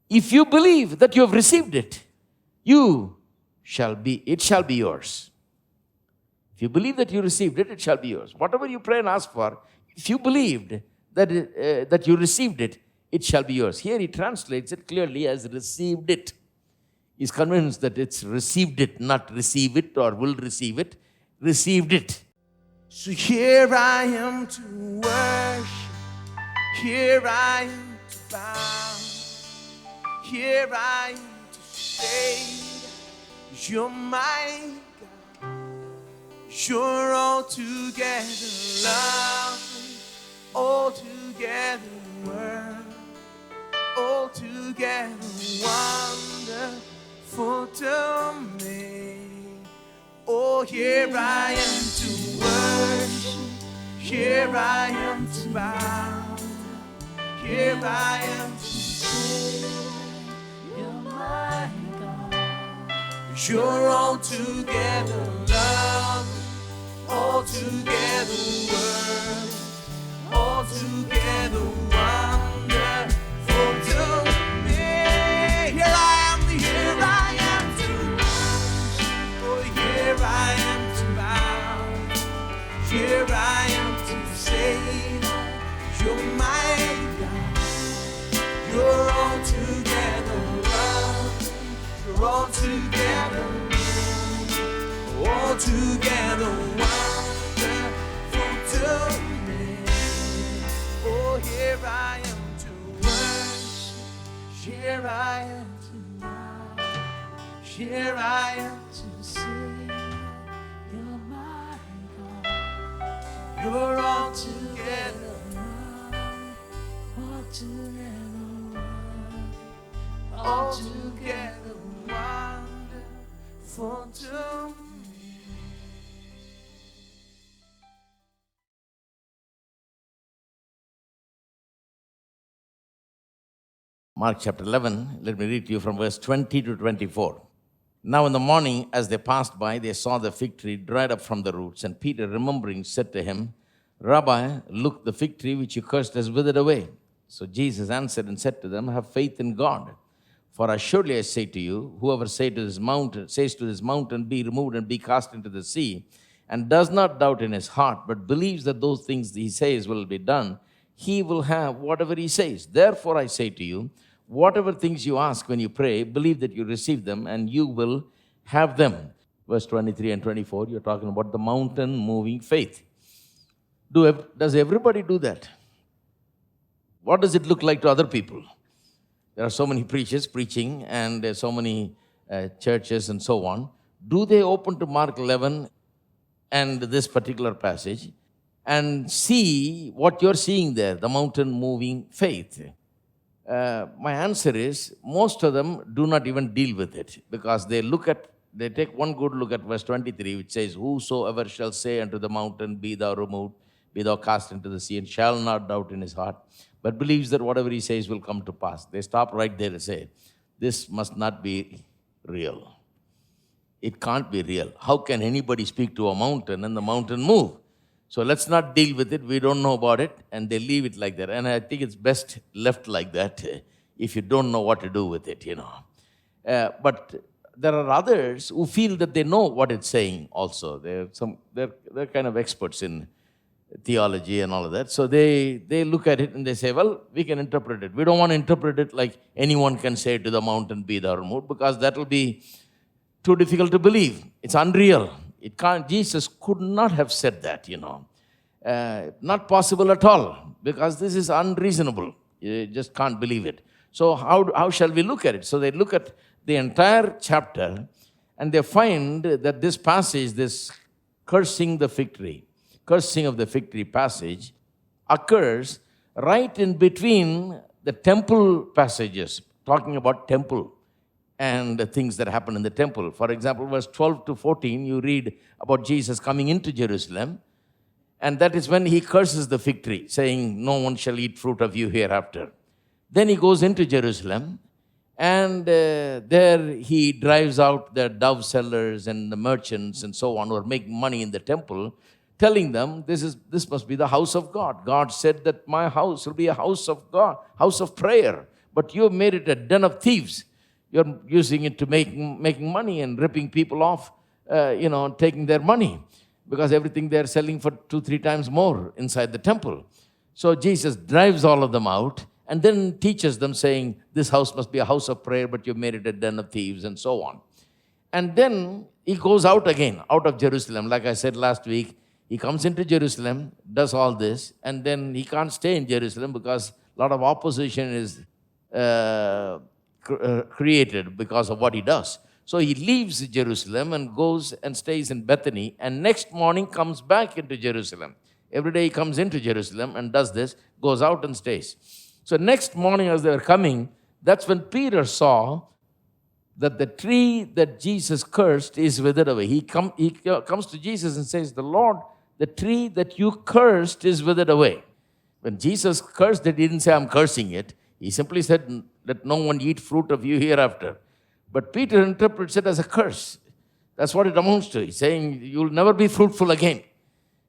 If you believe that you have received it, it shall be yours. If you believe that you received it, it shall be yours. Whatever you pray and ask for, if you believed that you received it, it shall be yours. Here he translates it clearly as received it. He's convinced that it's received it, not receive it or will receive it. Received it. So here I am to worship. Here I am to bow. Here I am to say, you're my God. You're altogether lovely, altogether worthy, altogether wonderful to me. Oh, here I am to worship. Here I am to bow. Here I am to say, you're my God. You're altogether lovely, altogether worthy, altogether wonderful to me. Here I am to worship. Oh, here I am to bow. Here I am to say, you're my God. You're altogether lovely. You're altogether worthy, altogether wonderful to me. Oh, here I am to worship. Here I am to bow. Here I am to say, you're my God. You're altogether lovely, altogether worthy, altogether wonderful to me. Mark chapter 11, let me read to you from verse 20 to 24. Now in the morning, as they passed by, they saw the fig tree dried up from the roots. And Peter, remembering, said to him, Rabbi, look, the fig tree which you cursed has withered away. So Jesus answered and said to them, have faith in God. For assuredly I say to you, whoever says to this mountain, be removed and be cast into the sea, and does not doubt in his heart, but believes that those things he says will be done, he will have whatever he says. Therefore I say to you, whatever things you ask when you pray, believe that you receive them, and you will have them. Verse 23 and 24, you're talking about the mountain moving faith. Does everybody do that? What does it look like to other people? There are so many preachers preaching, and there's so many churches and so on. Do they open to Mark 11 and this particular passage and see what you're seeing there, the mountain moving faith? My answer is, most of them do not even deal with it, because they take one good look at verse 23, which says, whosoever shall say unto the mountain, be thou removed, be thou cast into the sea, and shall not doubt in his heart, but believes that whatever he says will come to pass. They stop right there and say, this must not be real. It can't be real. How can anybody speak to a mountain and the mountain move? So let's not deal with it. We don't know about it. And they leave it like that. And I think it's best left like that if you don't know what to do with it, But there are others who feel that they know what it's saying also. They're kind of experts in theology and all of that. So they look at it and they say, well, we can interpret it. We don't want to interpret it like anyone can say to the mountain, be thou removed, because that will be too difficult to believe. It's unreal. It can't. Jesus could not have said that, Not possible at all, because this is unreasonable. You just can't believe it. So how shall we look at it? So they look at the entire chapter, and they find that this passage, this cursing of the fig tree passage, occurs right in between the temple passages, talking about temple and the things that happen in the temple. For example, verse 12 to 14, you read about Jesus coming into Jerusalem, and that is when he curses the fig tree, saying, no one shall eat fruit of you hereafter. Then he goes into Jerusalem, and there he drives out the dove sellers and the merchants and so on who are making money in the temple, telling them, this must be the house of God. God said that my house will be a house of God, house of prayer. but you have made it a den of thieves. You're using it to making money and ripping people off, taking their money, because everything they're selling for 2-3 times more inside the temple. So Jesus drives all of them out and then teaches them, saying, this house must be a house of prayer, but you've made it a den of thieves, and so on. And then he goes out again, out of Jerusalem. Like I said last week, he comes into Jerusalem, does all this, and then he can't stay in Jerusalem because a lot of opposition is created because of what he does. So he leaves Jerusalem and goes and stays in Bethany, and next morning comes back into Jerusalem. Every day he comes into Jerusalem and does this, goes out and stays. So next morning as they were coming, that's when Peter saw that the tree that Jesus cursed is withered away. He comes to Jesus and says, the Lord, the tree that you cursed is withered away. When Jesus cursed it, he didn't say, I'm cursing it. He simply said, let no one eat fruit of you hereafter. But Peter interprets it as a curse. That's what it amounts to. He's saying, you'll never be fruitful again.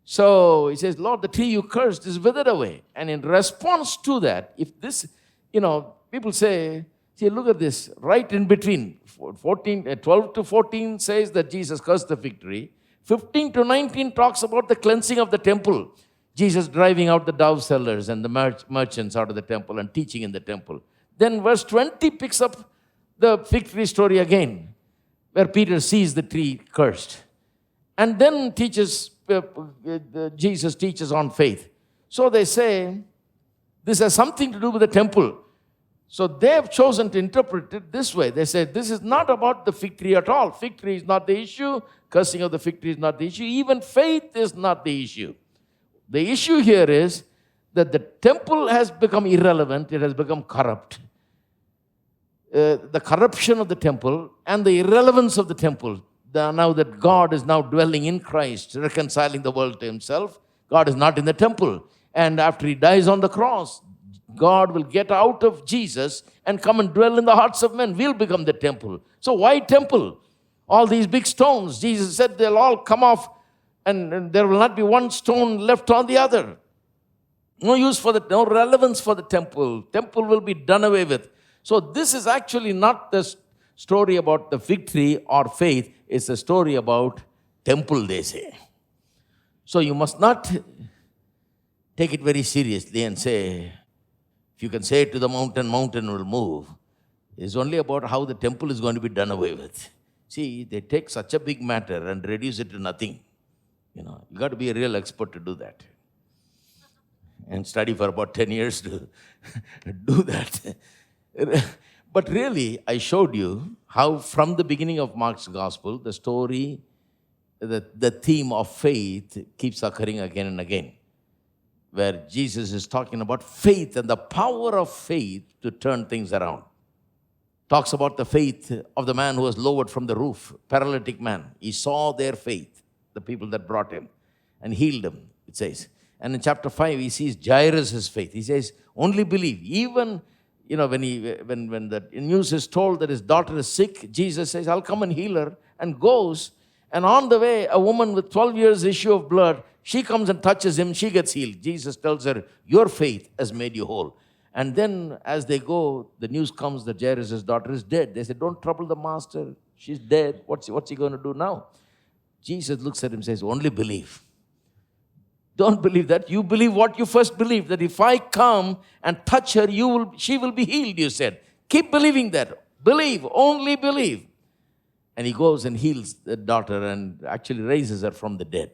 So he says, Lord, the tree you cursed is withered away. And in response to that, if this, people say, see, look at this, right in between. 12 to 14 says that Jesus cursed the fig tree. 15 to 19 talks about the cleansing of the temple. Jesus driving out the dove sellers and the merchants out of the temple and teaching in the temple. Then verse 20 picks up the fig tree story again, where Peter sees the tree cursed. And then Jesus teaches on faith. So they say, this has something to do with the temple. So they have chosen to interpret it this way. They say, this is not about the fig tree at all. Fig tree is not the issue. Cursing of the fig tree is not the issue. Even faith is not the issue. The issue here is that the temple has become irrelevant. It has become corrupt. The corruption of the temple and the irrelevance of the temple. Now that God is now dwelling in Christ, reconciling the world to himself, God is not in the temple. And after he dies on the cross, God will get out of Jesus and come and dwell in the hearts of men. We'll become the temple. So why temple? All these big stones, Jesus said they'll all come off and there will not be one stone left on the other. No relevance for the temple. Temple will be done away with. So this is actually not the story about the fig tree or faith. It's a story about temple, they say. So you must not take it very seriously and say, if you can say to the mountain, mountain will move. It's only about how the temple is going to be done away with. See, they take such a big matter and reduce it to nothing. You got to be a real expert to do that. And study for about 10 years to do that. But really, I showed you how from the beginning of Mark's gospel, the story, the theme of faith keeps occurring again and again, where Jesus is talking about faith and the power of faith to turn things around. Talks about the faith of the man who was lowered from the roof, paralytic man. He saw their faith, the people that brought him, and healed him, it says. And in chapter 5, he sees Jairus' faith. He says, only believe. Even when the news is told that his daughter is sick, Jesus says, I'll come and heal her, and goes. And on the way, a woman with 12 years issue of blood, she comes and touches him, she gets healed. Jesus tells her, your faith has made you whole. And then as they go, the news comes that Jairus' daughter is dead. They say, don't trouble the master. She's dead. What's he going to do now? Jesus looks at him and says, only believe. Don't believe that. You believe what you first believed, that if I come and touch her, she will be healed, you said. Keep believing that. Believe, only believe. And he goes and heals the daughter and actually raises her from the dead.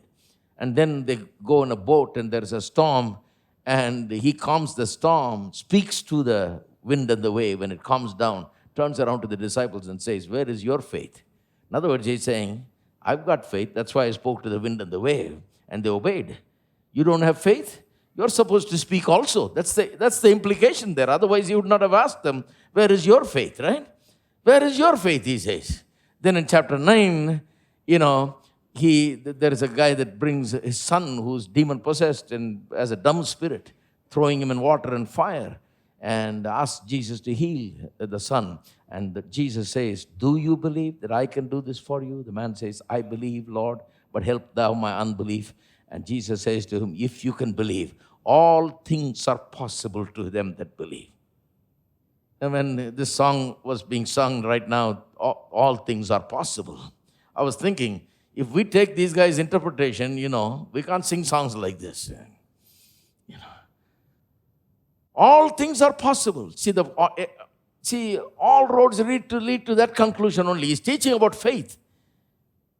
And then they go in a boat and there's a storm and he calms the storm, speaks to the wind and the wave when it comes down, turns around to the disciples and says, where is your faith? In other words, he's saying, I've got faith. That's why I spoke to the wind and the wave. And they obeyed. You don't have faith? You're supposed to speak also. That's the implication there. Otherwise, you would not have asked them, where is your faith, right? Where is your faith, he says. Then in chapter 9, there is a guy that brings his son who's demon-possessed and as a dumb spirit, throwing him in water and fire, and asks Jesus to heal the son. And Jesus says, do you believe that I can do this for you? The man says, I believe, Lord, but help thou my unbelief. And Jesus says to him, if you can believe, all things are possible to them that believe. And when this song was being sung right now, all things are possible. I was thinking, if we take these guys' interpretation, we can't sing songs like this. All things are possible. See, all roads lead to that conclusion only. He's teaching about faith.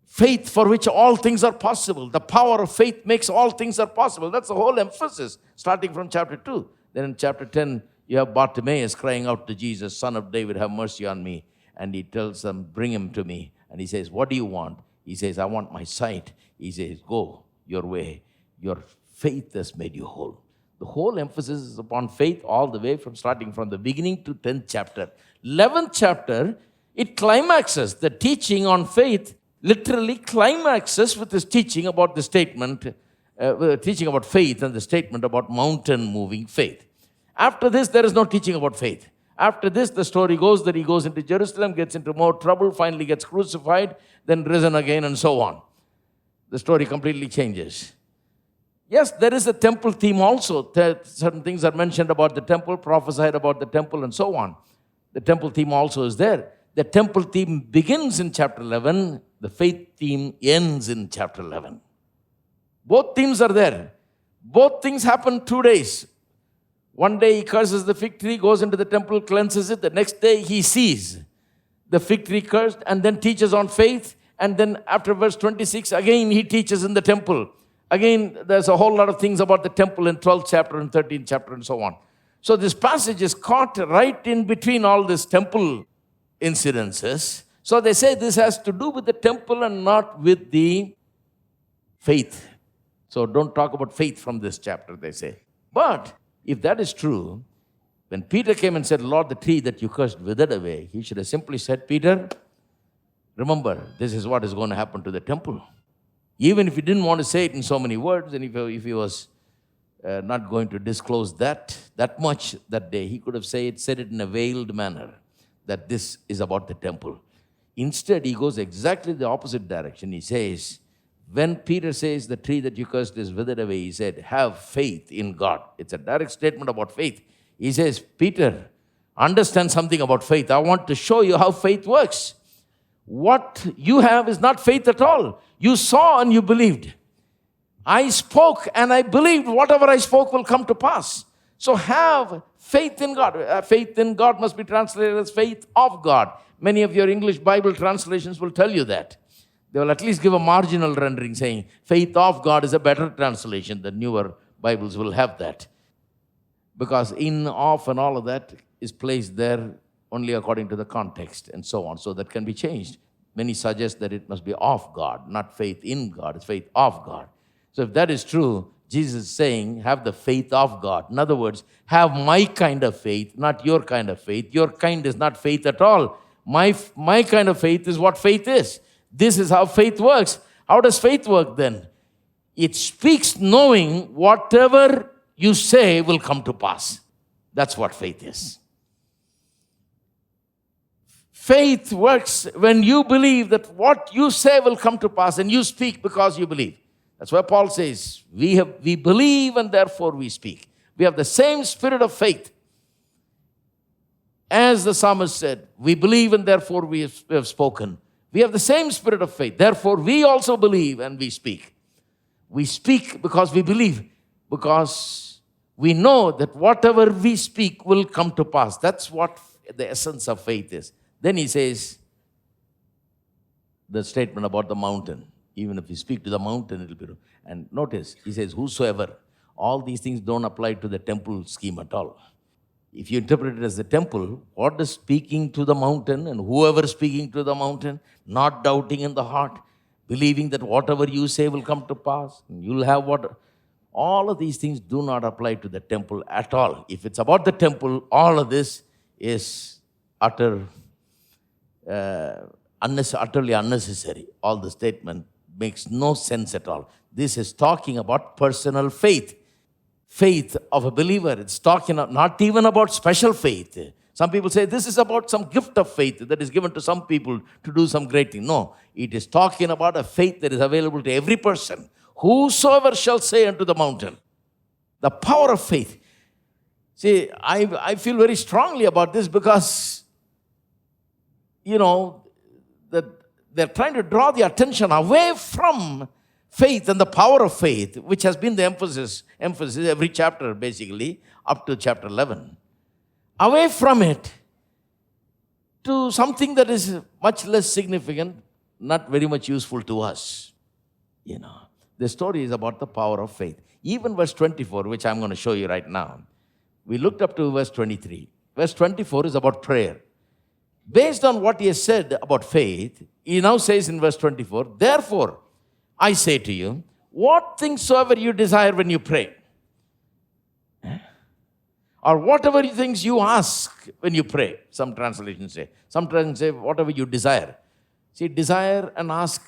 Faith for which all things are possible. The power of faith makes all things are possible. That's the whole emphasis, starting from chapter 2. Then in chapter 10, you have Bartimaeus crying out to Jesus, Son of David, have mercy on me. And he tells them, bring him to me. And he says, what do you want? He says, I want my sight. He says, go your way. Your faith has made you whole. The whole emphasis is upon faith all the way from starting from the beginning to 10th chapter. 11th chapter, it climaxes. The teaching on faith literally climaxes with this teaching about the statement, teaching about faith and the statement about mountain moving faith. After this, there is no teaching about faith. After this, the story goes that he goes into Jerusalem, gets into more trouble, finally gets crucified, then risen again, and so on. The story completely changes. Yes, there is a temple theme also. Certain things are mentioned about the temple, prophesied about the temple, and so on. The temple theme also is there. The temple theme begins in chapter 11. The faith theme ends in chapter 11. Both themes are there. Both things happen 2 days. One day he curses the fig tree, goes into the temple, cleanses it. The next day he sees the fig tree cursed and then teaches on faith. And then after verse 26, again he teaches in the temple. Again, there's a whole lot of things about the temple in 12th chapter and 13th chapter and so on. So this passage is caught right in between all these temple incidences. So they say this has to do with the temple and not with the faith. So don't talk about faith from this chapter, they say. But if that is true, when Peter came and said, Lord, the tree that you cursed withered away, he should have simply said, Peter, remember, this is what is going to happen to the temple. Even if he didn't want to say it in so many words, and if he was not going to disclose that much that day, he could have said it in a veiled manner, that this is about the temple. Instead, he goes exactly the opposite direction. He says, when Peter says the tree that you cursed is withered away, he said, have faith in God. It's a direct statement about faith. He says, Peter, understand something about faith. I want to show you how faith works. What you have is not faith at all. You saw and you believed. I spoke and I believed whatever I spoke will come to pass. So have faith in God. Faith in God must be translated as faith of God. Many of your English Bible translations will tell you that. They will at least give a marginal rendering saying faith of God is a better translation. The newer Bibles will have that. Because in, of, and all of that is placed there only according to the context and so on. So that can be changed. Many suggest that it must be of God, not faith in God. It's faith of God. So if that is true, Jesus is saying, have the faith of God. In other words, have my kind of faith, not your kind of faith. Your kind is not faith at all. My kind of faith is what faith is. This is how faith works. How does faith work then? It speaks knowing whatever you say will come to pass. That's what faith is. Faith works when you believe that what you say will come to pass and you speak because you believe. That's why Paul says, we believe and therefore we speak. We have the same spirit of faith. As the psalmist said, we believe and therefore we have spoken. We have the same spirit of faith. Therefore we also believe and we speak. We speak because we believe. Because we know that whatever we speak will come to pass. That's what the essence of faith is. Then he says the statement about the mountain. Even if you speak to the mountain, it will be. And notice, he says, whosoever. All these things don't apply to the temple scheme at all. If you interpret it as the temple, what does speaking to the mountain and whoever speaking to the mountain, not doubting in the heart, believing that whatever you say will come to pass, you'll have what. All of these things do not apply to the temple at all. If it's about the temple, all of this is utterly unnecessary. All the statement makes no sense at all. This is talking about personal faith. Faith of a believer. It's talking not even about special faith. Some people say this is about some gift of faith that is given to some people to do some great thing. No, it is talking about a faith that is available to every person. Whosoever shall say unto the mountain. The power of faith. See, I feel very strongly about this because, that they're trying to draw the attention away from faith and the power of faith, which has been the emphasis every chapter, basically, up to chapter 11. Away from it to something that is much less significant, not very much useful to us. The story is about the power of faith. Even verse 24, which I'm going to show you right now. We looked up to verse 23. Verse 24 is about prayer. Based on what he has said about faith, he now says in verse 24, therefore, I say to you, what things soever you desire when you pray, or whatever things you ask when you pray, some translations say. Some translations say, whatever you desire. See, desire and ask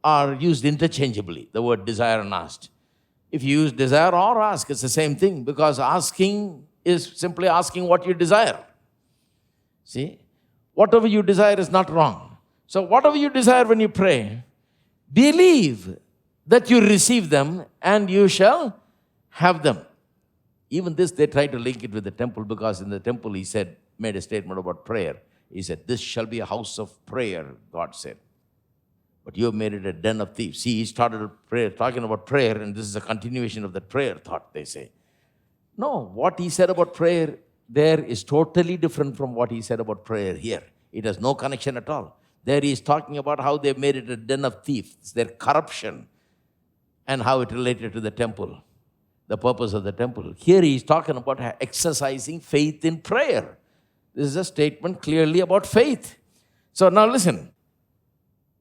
are used interchangeably, the word desire and ask. If you use desire or ask, it's the same thing, because asking is simply asking what you desire. See, whatever you desire is not wrong. So whatever you desire when you pray, believe that you receive them and you shall have them. Even this, they try to link it with the temple, because in the temple he made a statement about prayer. He said, this shall be a house of prayer, God said. But you have made it a den of thieves. See, he started talking about prayer, and this is a continuation of that prayer thought, they say. No, what he said about prayer there is totally different from what he said about prayer here. It has no connection at all. There he is talking about how they've made it a den of thieves, their corruption, and how it related to the temple, the purpose of the temple. Here he is talking about exercising faith in prayer. This is a statement clearly about faith. So now listen,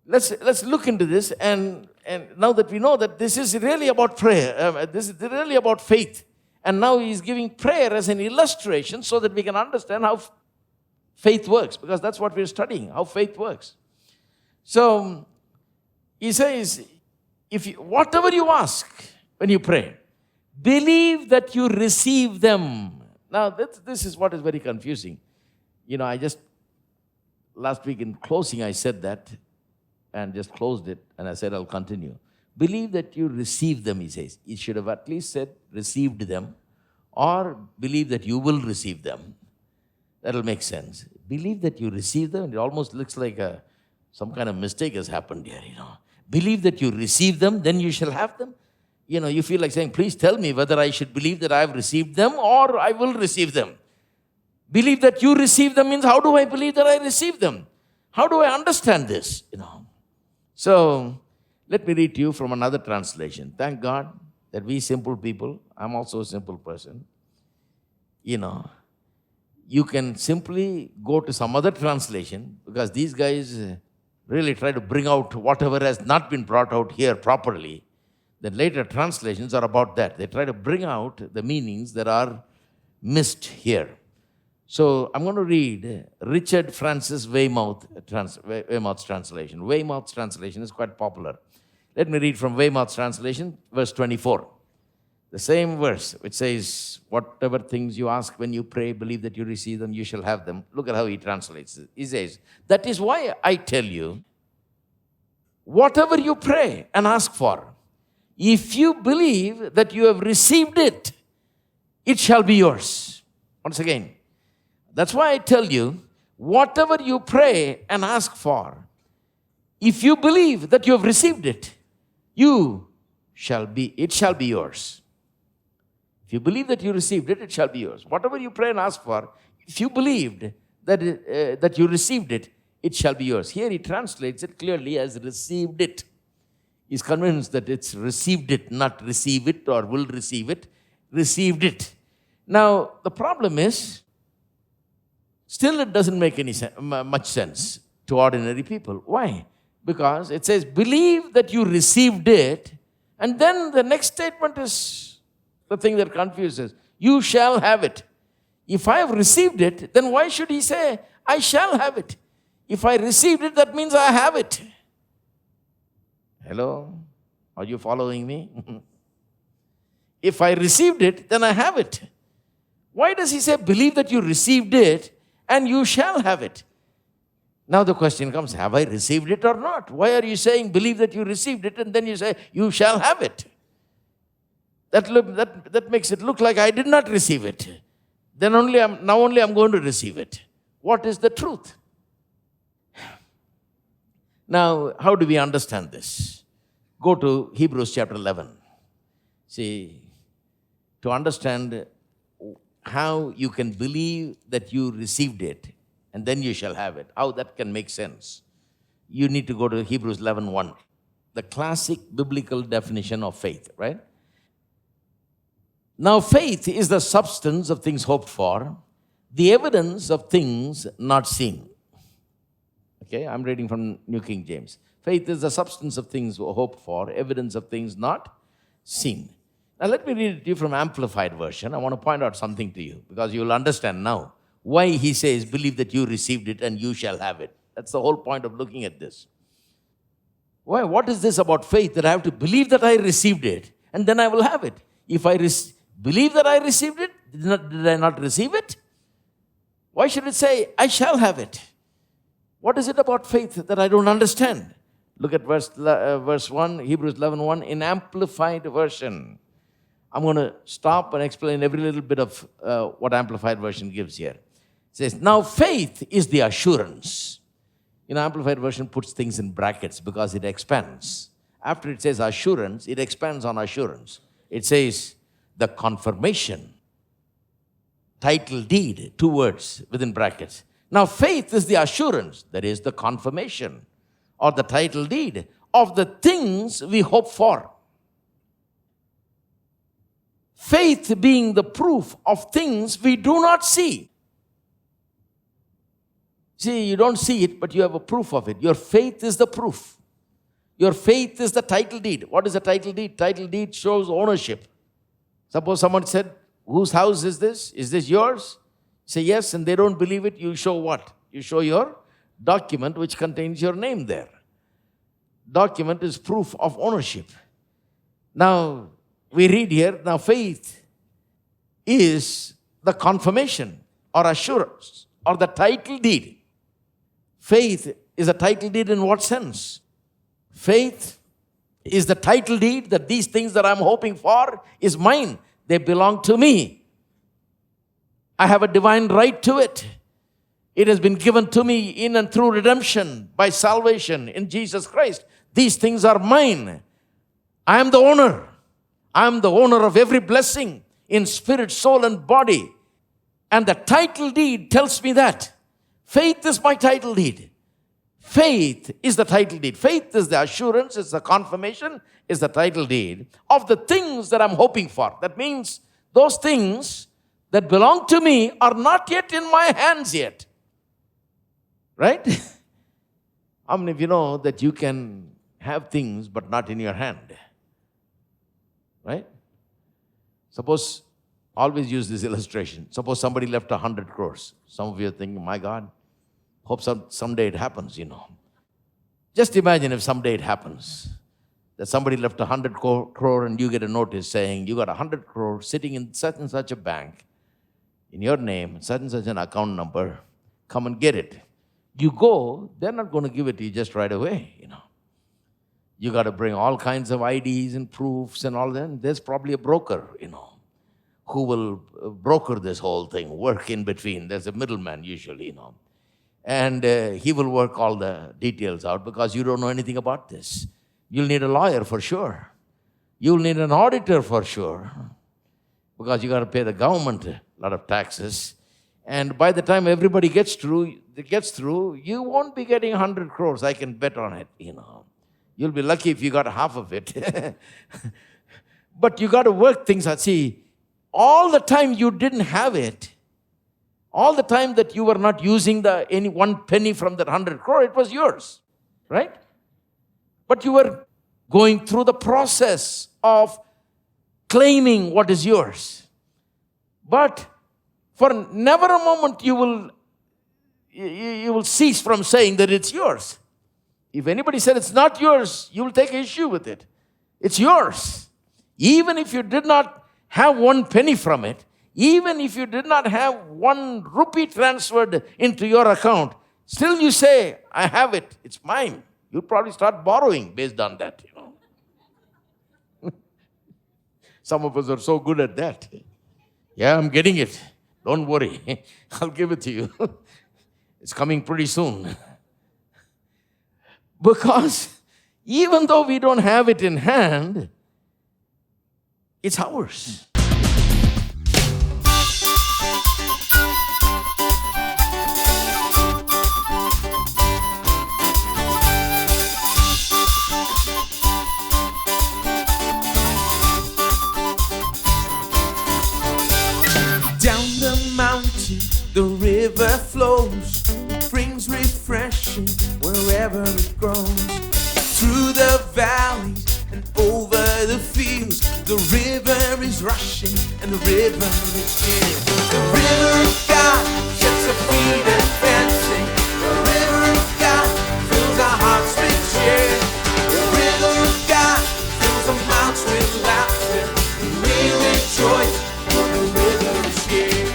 let's look into this, and now that we know that this is really about prayer, this is really about faith, and now he's giving prayer as an illustration so that we can understand how faith works, because that's what we're studying, how faith works. So he says, whatever you ask when you pray, believe that you receive them. Now, this is what is very confusing. Last week in closing, I said that and just closed it, and I said I'll continue. Believe that you receive them, he says. He should have at least said received them, or believe that you will receive them. That'll make sense. Believe that you receive them. It almost looks like some kind of mistake has happened here, Believe that you receive them, then you shall have them. You feel like saying, please tell me whether I should believe that I have received them or I will receive them. Believe that you receive them means, how do I believe that I receive them? How do I understand this? So, let me read to you from another translation. Thank God that we simple people, I'm also a simple person, you can simply go to some other translation, because these guys really try to bring out whatever has not been brought out here properly. The later translations are about that. They try to bring out the meanings that are missed here. So I'm going to read Richard Francis Weymouth's translation. Weymouth's translation is quite popular. Let me read from Weymouth's translation, verse 24. The same verse, which says, whatever things you ask when you pray, believe that you receive them, you shall have them. Look at how he translates it. He says, that is why I tell you, whatever you pray and ask for, if you believe that you have received it, it shall be yours. Once again, that's why I tell you, whatever you pray and ask for, if you believe that you have received it, it shall be yours. If you believe that you received it, it shall be yours. Whatever you pray and ask for, if you believed that you received it, it shall be yours. Here he translates it clearly as received it. He's convinced that it's received it, not receive it or will receive it. Received it. Now, the problem is, still it doesn't make much sense to ordinary people. Why? Because it says, believe that you received it, and then the next statement is the thing that confuses. You shall have it. If I have received it, then why should he say, I shall have it? If I received it, that means I have it. Hello? Are you following me? If I received it, then I have it. Why does he say, believe that you received it and you shall have it? Now the question comes, have I received it or not? Why are you saying, believe that you received it, and then you say, you shall have it? That makes it look like I did not receive it. Now only I'm going to receive it. What is the truth? Now, how do we understand this? Go to Hebrews chapter 11. See, to understand how you can believe that you received it and then you shall have it, how that can make sense, you need to go to Hebrews 11:1, the classic biblical definition of faith, right? Now, faith is the substance of things hoped for, the evidence of things not seen. Okay, I'm reading from New King James. Faith is the substance of things hoped for, evidence of things not seen. Now, let me read it to you from Amplified Version. I want to point out something to you because you will understand now why he says, believe that you received it and you shall have it. That's the whole point of looking at this. Why? What is this about faith that I have to believe that I received it and then I will have it? If I believe that I received it, did I not receive it? Why should it say, I shall have it? What is it about faith that I don't understand? Look at verse 1, Hebrews 11:1 in Amplified Version. I'm going to stop and explain every little bit of what Amplified Version gives here. It says, now faith is the assurance. Amplified Version puts things in brackets because it expands. After it says assurance, it expands on assurance. It says the confirmation, title deed, 2 words within brackets. Now faith is the assurance, that is the confirmation or the title deed of the things we hope for. Faith being the proof of things we do not see. See, you don't see it, but you have a proof of it. Your faith is the proof. Your faith is the title deed. What is a title deed? Title deed shows ownership. Suppose someone said, whose house is this? Is this yours? Say yes, and they don't believe it. You show what? You show your document which contains your name there. Document is proof of ownership. Now, we read here, now faith is the confirmation or assurance or the title deed. Faith is a title deed in what sense? Faith is the title deed that these things that I'm hoping for is mine. They belong to me. I have a divine right to it. It has been given to me in and through redemption by salvation in Jesus Christ. These things are mine. I am the owner. I am the owner of every blessing in spirit, soul, and body. And the title deed tells me that. Faith is my title deed. Faith is the title deed. Faith is the assurance, it's the confirmation, is the title deed of the things that I'm hoping for. That means those things that belong to me are not yet in my hands yet. Right? How many of you know that you can have things but not in your hand? Right? Suppose, always use this illustration. Suppose somebody left 100 crores. Some of you are thinking, my God, hope someday it happens, Just imagine if someday it happens, that somebody left 100 crore and you get a notice saying, you got 100 crore sitting in such and such a bank, in your name, such and such an account number, come and get it. You go, they're not going to give it to you just right away, You got to bring all kinds of IDs and proofs and all that. There's probably a broker, who will broker this whole thing, work in between. There's a middleman usually, And he will work all the details out because you don't know anything about this. You'll need a lawyer for sure. You'll need an auditor for sure because you got to pay the government a lot of taxes. And by the time everybody gets through, you won't be getting 100 crores. I can bet on it, You'll be lucky if you got half of it. But you got to work things out. See, all the time you didn't have it, all the time that you were not using any 1 penny from that 100 crore, it was yours, right? But you were going through the process of claiming what is yours. But for never a moment you will cease from saying that it's yours. If anybody said it's not yours, you will take issue with it. It's yours. Even if you did not have 1 penny from it, even if you did not have 1 rupee transferred into your account, still you say, I have it, it's mine. You'll probably start borrowing based on that, Some of us are so good at that. Yeah, I'm getting it. Don't worry. I'll give it to you. It's coming pretty soon. Because even though we don't have it in hand, it's ours. Down the mountain, the river flows, brings refreshing wherever it grows. Through the valleys and over the fields, the river is rushing and the river is here. The river of God sets our feet advancing. The river of God fills our hearts with cheer. The river of God fills our mouths with laughter, and we rejoice for the river is here.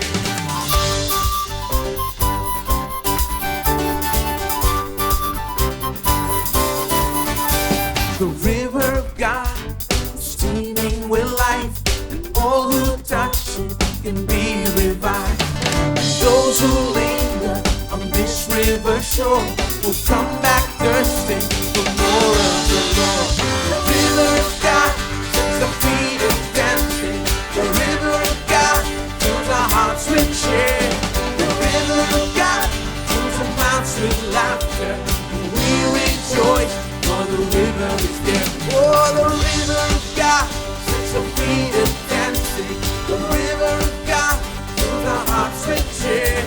The river of God is teeming with life, and all who touch it can be revived. And those who linger on this river shore will come back thirsty for more of the Lord. The river of God sets our feet dancing. The river of God fills our hearts with cheer. The river of God fills our mouths with laughter, and we rejoice. For the river is there. Oh, the river of God sets our feet dancing. The river of God fills our hearts with cheer.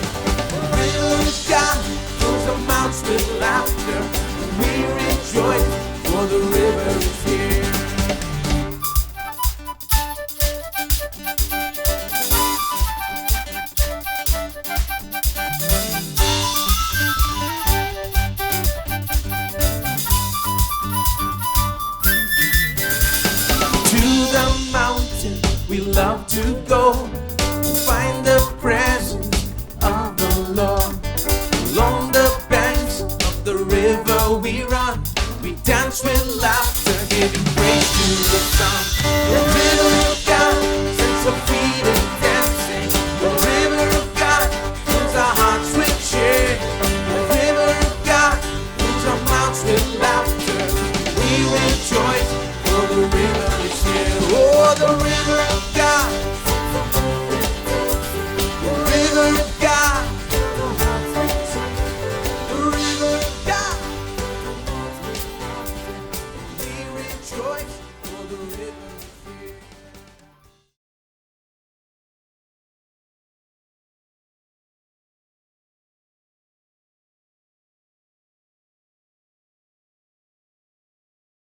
The river of God fills our mouths with laughter, and we rejoice. For the river is here. We love to go find the presence of the Lord. Along the banks of the river we run, we dance with laughter, giving praise to the sun. The river of God sets our feet dancing. The river of God fills our hearts with cheer. The river of God fills our mouths with laughter. We rejoice, for the river is here. Oh, the river